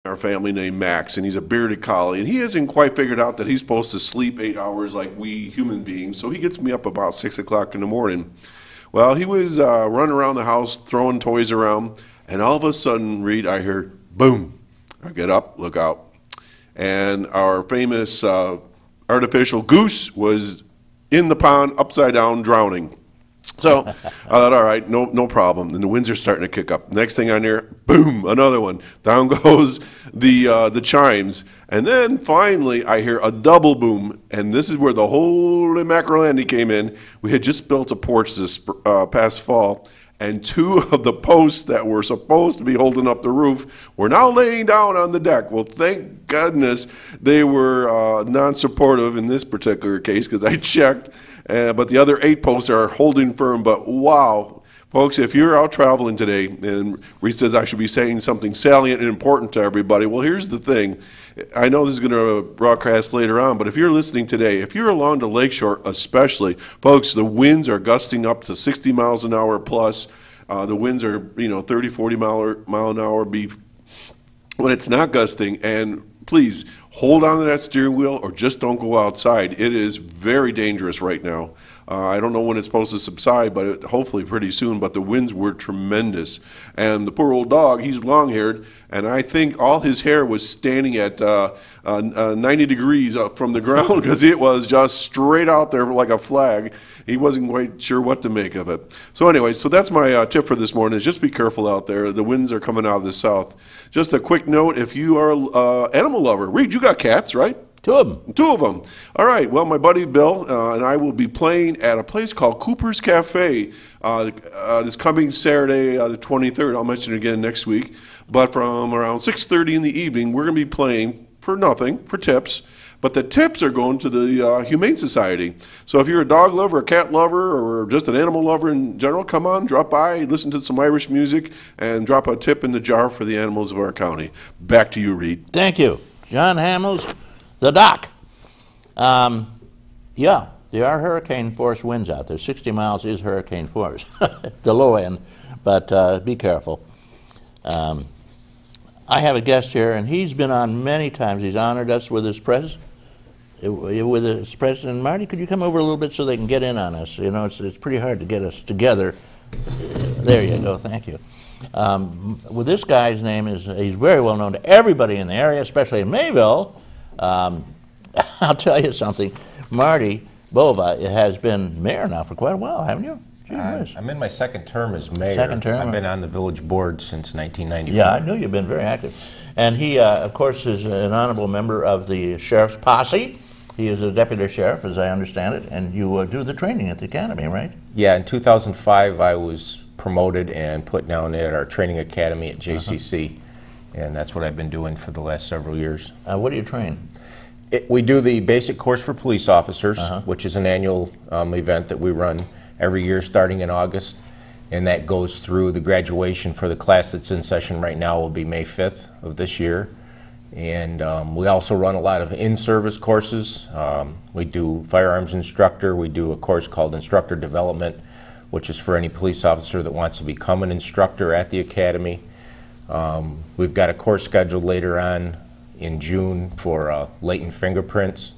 our family named Max, and he's a bearded collie, and he hasn't quite figured out that he's supposed to sleep 8 hours like we human beings, so he gets me up about 6 o'clock in the morning. Well, he was running around the house throwing toys around, and all of a sudden, Reed, I heard boom. I get up, look out, and our famous artificial goose was in the pond upside down drowning. So I thought, all right, no problem. And the winds are starting to kick up. Next thing I hear, boom, another one. Down goes the chimes. And then finally I hear a double boom. And this is where the holy mackerel came in. We had just built a porch this past fall. And two of the posts that were supposed to be holding up the roof were now laying down on the deck. Well, thank goodness they were non-supportive in this particular case because I checked. But the other 8 posts are holding firm. But wow, folks, if you're out traveling today, and Reed says I should be saying something salient and important to everybody, well, here's the thing. I know this is going to broadcast later on, but if you're listening today, if you're along the lakeshore especially, folks, the winds are gusting up to 60 miles an hour plus. The winds are, 30, 40 mile an hour when it's not gusting. And please hold on to that steering wheel or just don't go outside. It is very dangerous right now. I don't know when it's supposed to subside, but hopefully pretty soon. But the winds were tremendous. And the poor old dog, he's long-haired, and I think all his hair was standing at 90 degrees up from the ground because it was just straight out there like a flag. He wasn't quite sure what to make of it. So anyway, so that's my tip for this morning is just be careful out there. The winds are coming out of the south. Just a quick note, if you are an animal lover, Reed, you got cats, right? 2 of them. 2 of them. All right. Well, my buddy Bill and I will be playing at a place called Cooper's Cafe this coming Saturday, the 23rd. I'll mention it again next week. But from around 6:30 in the evening, we're going to be playing for nothing, for tips. But the tips are going to the Humane Society. So if you're a dog lover, a cat lover, or just an animal lover in general, come on, drop by, listen to some Irish music, and drop a tip in the jar for the animals of our county. Back to you, Reed. Thank you. John Hamels, the Doc. Yeah, there are hurricane force winds out there. 60 miles is hurricane force, the low end, but be careful. I have a guest here, and he's been on many times. He's honored us with his presence. Marty, could you come over a little bit so they can get in on us? You know, it's pretty hard to get us together. There you go, thank you. Well, this guy's name he's very well known to everybody in the area, especially in Mayville. I'll tell you something, Marty Bova has been mayor now for quite a while, haven't you? I'm in my second term as mayor. Second term? I've been on the village board since 1994. Yeah, I knew you've been very active. And he, of course, is an honorable member of the sheriff's posse. He is a deputy sheriff, as I understand it, and you do the training at the academy, right? Yeah, in 2005 I was promoted and put down at our training academy at JCC, and that's what I've been doing for the last several years. What do you train? We do the basic course for police officers, which is an annual event that we run every year starting in August, and that goes through the graduation for the class that's in session right now will be May 5th of this year. And we also run a lot of in-service courses. We do firearms instructor, we do a course called instructor development, which is for any police officer that wants to become an instructor at the academy. We've got a course scheduled later on in June for latent fingerprints.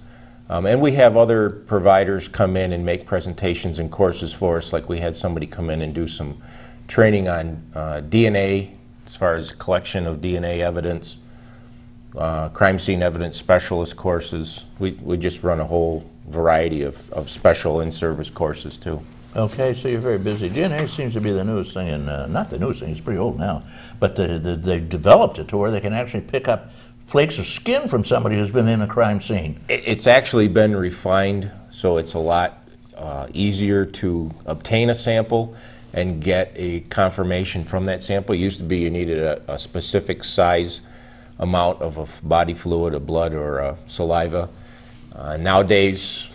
And we have other providers come in and make presentations and courses for us, like we had somebody come in and do some training on DNA, as far as collection of DNA evidence, crime scene evidence specialist courses. We just run a whole variety of special in-service courses too. Okay, so you're very busy. DNA seems to be the newest thing, and not the newest thing, it's pretty old now, but they developed it to where they can actually pick up flakes of skin from somebody who's been in a crime scene. It's actually been refined, so it's a lot easier to obtain a sample and get a confirmation from that sample. It used to be you needed a specific size amount of a body fluid, of blood or saliva. Nowadays,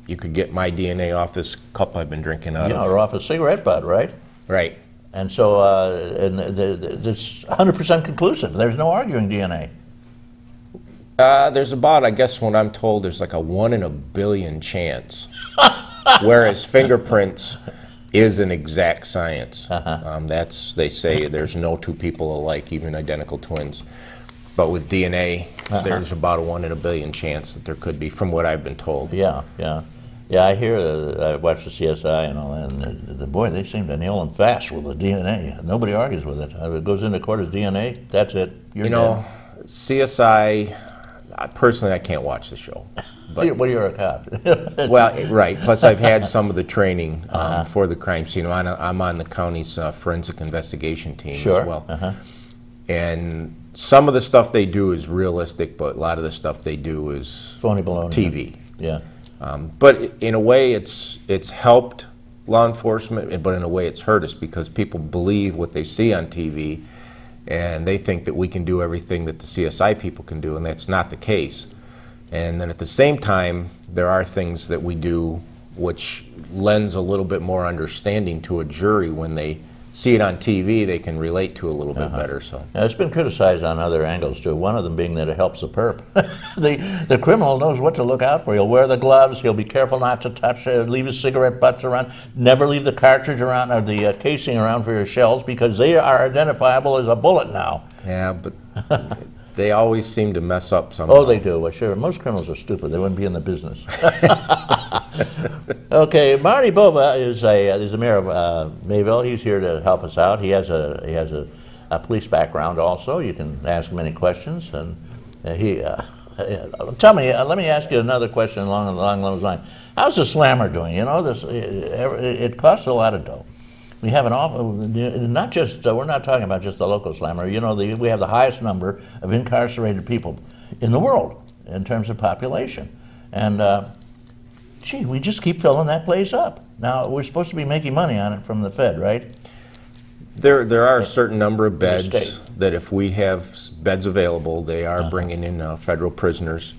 you could get my DNA off this cup I've been drinking out of. Yeah, or off a cigarette butt, right? Right. And so it's 100% conclusive. There's no arguing DNA. There's about, I guess when I'm told, there's like a 1 in a billion chance. Whereas fingerprints is an exact science. They say there's no two people alike, even identical twins. But with DNA, there's about a 1 in a billion chance that there could be, from what I've been told. Yeah, yeah. Yeah, I hear, I watch the CSI and all that, and boy, they seem to nail them fast with the DNA. Nobody argues with it. If it goes into court as DNA, that's it. You're dead. CSI, personally, I can't watch the show. But, Well, you're a cop. well, right. Plus, I've had some of the training for the crime scene. I'm on the county's forensic investigation team Sure. as well. And some of the stuff they do is realistic, but a lot of the stuff they do is Phony baloney. TV. Yeah. But in a way, it's helped law enforcement, but in a way, it's hurt us because people believe what they see on TV, and they think that we can do everything that the CSI people can do, and that's not the case. And then at the same time, there are things that we do which lends a little bit more understanding to a jury. When they see it on TV, they can relate to a little bit better. So Now, it's been criticized on other angles too. One of them being that it helps the perp. the criminal knows what to look out for. He'll wear the gloves. He'll be careful not to touch, leave his cigarette butts around. Never leave the cartridge around or the casing around for your shells because they are identifiable as a bullet now. yeah, but they always seem to mess up somehow. Oh, they do. Well, sure. Most criminals are stupid. They wouldn't be in the business. Okay, Marty Bova is the mayor of Mayville. He's here to help us out. He has a police background also. You can ask him any questions. And tell me. Let me ask you another question along those lines. How's the slammer doing? You know, it costs a lot of dough. We have an awful, not just, we're not talking about just the local slammer. You know, we have the highest number of incarcerated people in the world in terms of population. And, gee, we just keep filling that place up. Now, we're supposed to be making money on it from the Fed, right? There are a certain number of beds state. that if we have beds available, they are bringing in federal prisoners,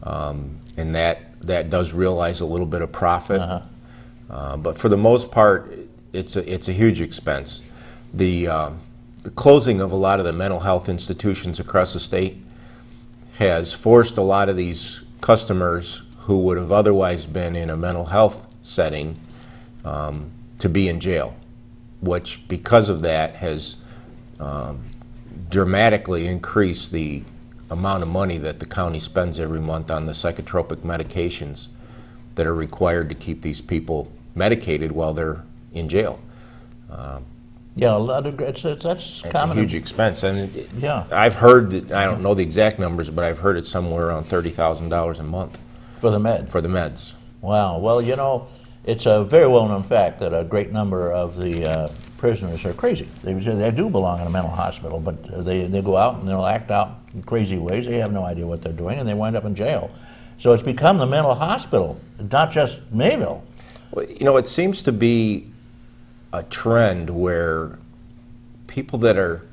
and that does realize a little bit of profit. But for the most part, it's a huge expense. The closing of a lot of the mental health institutions across the state has forced a lot of these customers who would have otherwise been in a mental health setting to be in jail, which because of that has dramatically increased the amount of money that the county spends every month on the psychotropic medications that are required to keep these people medicated while they're in jail. Yeah, a lot of, that's It's common. a huge expense, and Yeah. I've heard that, I don't know the exact numbers, but I've heard it's somewhere around $30,000 a month For the med. for the meds. Wow. Well, you know, it's a very well-known fact that a great number of the prisoners are crazy. They do belong in a mental hospital, but they go out and they'll act out in crazy ways. They have no idea what they're doing, and they wind up in jail. So it's become the mental hospital, not just Mayville. Well, you know, it seems to be a trend where people that are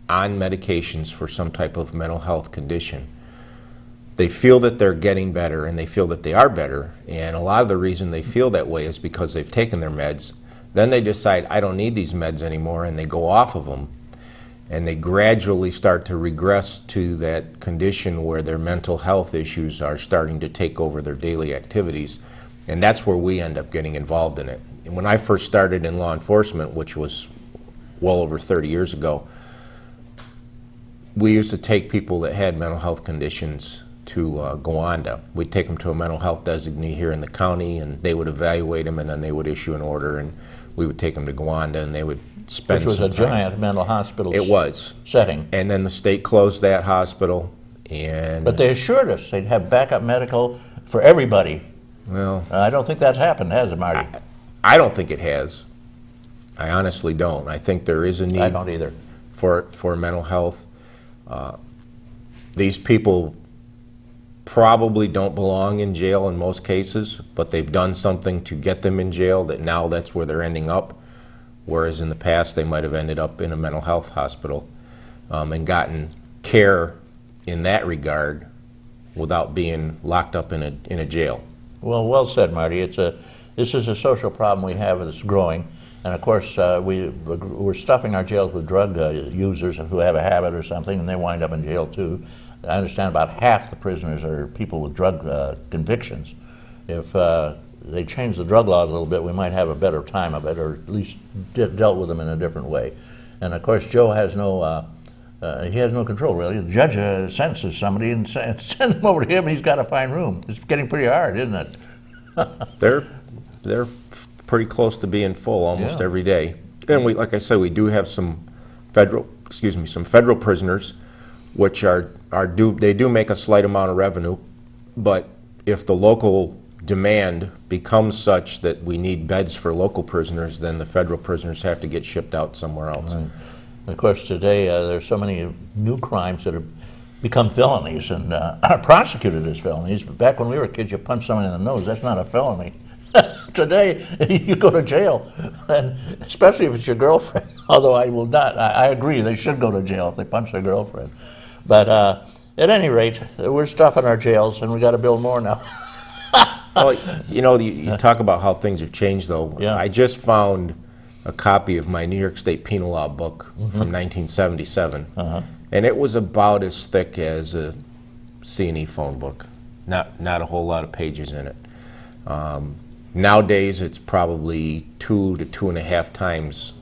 on medications for some type of mental health condition, they feel that they're getting better and they feel that they are better, and a lot of the reason they feel that way is because they've taken their meds. Then they decide, I don't need these meds anymore, and they go off of them, and they gradually start to regress to that condition where their mental health issues are starting to take over their daily activities, and that's where we end up getting involved in it. And when I first started in law enforcement, which was well over 30 years ago, we used to take people that had mental health conditions to Gowanda. We'd take them to a mental health designee here in the county, and they would evaluate them, and then they would issue an order, and we would take them to Gowanda, and they would spend Which was some a time. giant mental hospital It was. setting. And then the state closed that hospital, and But they assured us they'd have backup medical for everybody. well, I don't think that's happened, has it, Marty? I don't think it has. I honestly don't. I think there is a need I don't either. for mental health. These people probably don't belong in jail in most cases, but they've done something to get them in jail that now that's where they're ending up, whereas in the past they might have ended up in a mental health hospital and gotten care in that regard without being locked up in a jail. Well said, Marty. This is a social problem we have that's growing. And of course, we're stuffing our jails with drug users who have a habit or something, and they wind up in jail too. I understand about half the prisoners are people with drug convictions. If they change the drug laws a little bit, we might have a better time of it, or at least dealt with them in a different way. And of course, Joe has no he has no control, really. The judge sentences somebody and sends him over to him, and he's got to find room. It's getting pretty hard, isn't it? They're pretty close to being full almost every day. And we, like I said, we do have some federal prisoners, which they do make a slight amount of revenue, but if the local demand becomes such that we need beds for local prisoners, then the federal prisoners have to get shipped out somewhere else. Right. Of course, today there's so many new crimes that have become felonies and are prosecuted as felonies. But back when we were kids, you punch someone in the nose, that's not a felony. Today, you go to jail, and especially if it's your girlfriend, although I will not. I agree, they should go to jail if they punch their girlfriend. But at any rate, we're stuffing our jails, and we got to build more now. Well, you talk about how things have changed, though. Yeah. I just found a copy of my New York State penal law book from 1977, and it was about as thick as a C&E phone book. Not a whole lot of pages in it. Nowadays, it's probably 2 to 2.5 times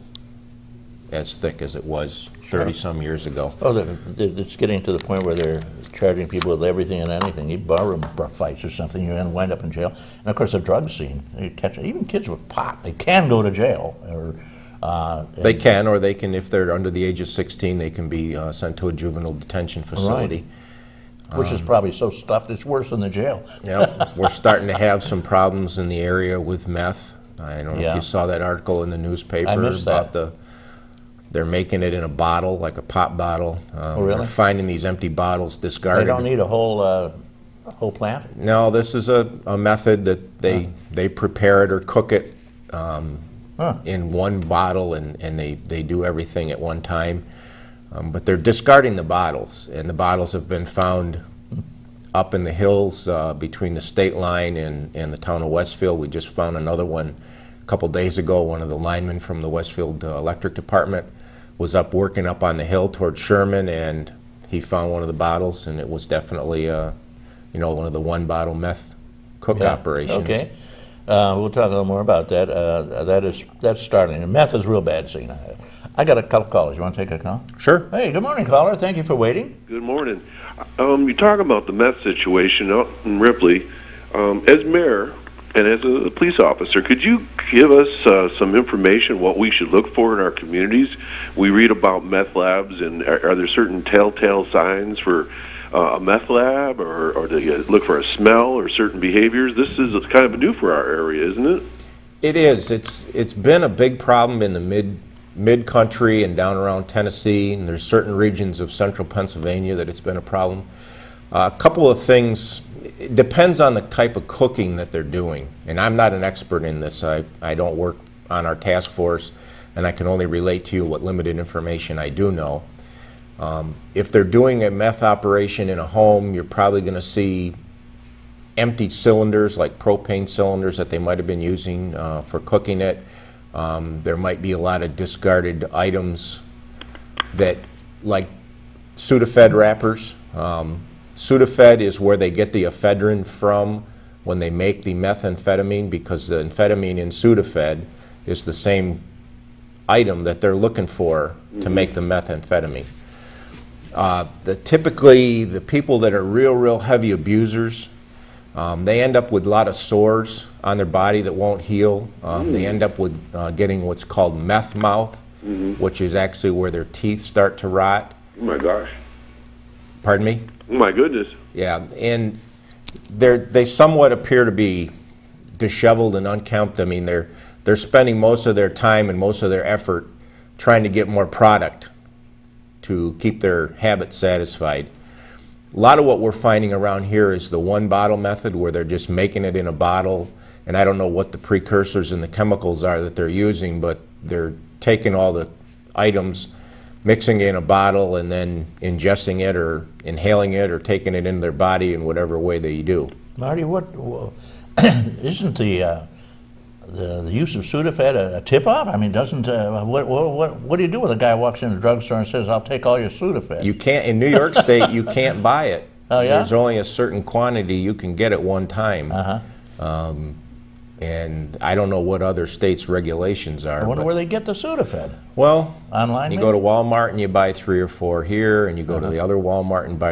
as thick as it was 30-some years ago. Oh, it's getting to the point where they're charging people with everything and anything. You barroom fights or something, you're going to wind up in jail. And of course, the drug scene, you catch even kids with pot, they can go to jail. They can, or they can, if they're under the age of 16, they can be sent to a juvenile detention facility. Right. Which is probably so stuffed it's worse than the jail. Yeah, we're starting to have some problems in the area with meth. I don't know if you saw that article in the newspaper about they're making it in a bottle, like a pop bottle. Oh, really? They're finding these empty bottles discarded. They don't need a whole plant? No, this is a method that they prepare it or cook it in one bottle, and they do everything at one time. But they're discarding the bottles, and the bottles have been found up in the hills between the state line and the town of Westfield. We just found another one a couple days ago. One of the linemen from the Westfield Electric Department was up working up on the hill towards Sherman, and he found one of the bottles, and it was definitely one of the one-bottle meth cook operations. Okay. We'll talk a little more about that. That's starting. And meth is a real bad scene. I got a couple callers. You want to take a call? Sure. Hey, good morning, caller. Thank you for waiting. Good morning. You talk about the meth situation out in Ripley. As mayor and as a police officer, could you give us some information what we should look for in our communities? We read about meth labs, and are there certain telltale signs for a meth lab, or do you look for a smell or certain behaviors? This is kind of new for our area, isn't it? It is. It's been a big problem in the mid-country and down around Tennessee, and there's certain regions of central Pennsylvania that it's been a problem. A couple of things, it depends on the type of cooking that they're doing, and I'm not an expert in this. I don't work on our task force, and I can only relate to you what limited information I do know. If they're doing a meth operation in a home, you're probably going to see empty cylinders, like propane cylinders that they might have been using for cooking it. There might be a lot of discarded items that, like Sudafed wrappers. Sudafed is where they get the ephedrine from when they make the methamphetamine, because the amphetamine in Sudafed is the same item that they're looking for to make the methamphetamine. Typically, the people that are real heavy abusers, they end up with a lot of sores on their body that won't heal. They end up with getting what's called meth mouth, which is actually where their teeth start to rot. Oh my gosh. Pardon me? Oh my goodness. Yeah, and they somewhat appear to be disheveled and unkempt. I mean, they're spending most of their time and most of their effort trying to get more product to keep their habit satisfied. A lot of what we're finding around here is the one bottle method, where they're just making it in a bottle, and I don't know what the precursors and the chemicals are that they're using, but they're taking all the items, mixing it in a bottle, and then ingesting it or inhaling it or taking it into their body in whatever way they do. Marty, isn't the use of Sudafed a tip-off? I mean, doesn't what do you do with a guy who walks into a drugstore and says, "I'll take all your Sudafed"? You can't, in New York State, you can't buy it. Oh, yeah? There's only a certain quantity you can get at one time. And I don't know what other states' regulations are. I wonder but- where they get the Sudafed. Well, Online, you maybe? go to Walmart and you buy 3 or 4 here, and you go to the other Walmart and buy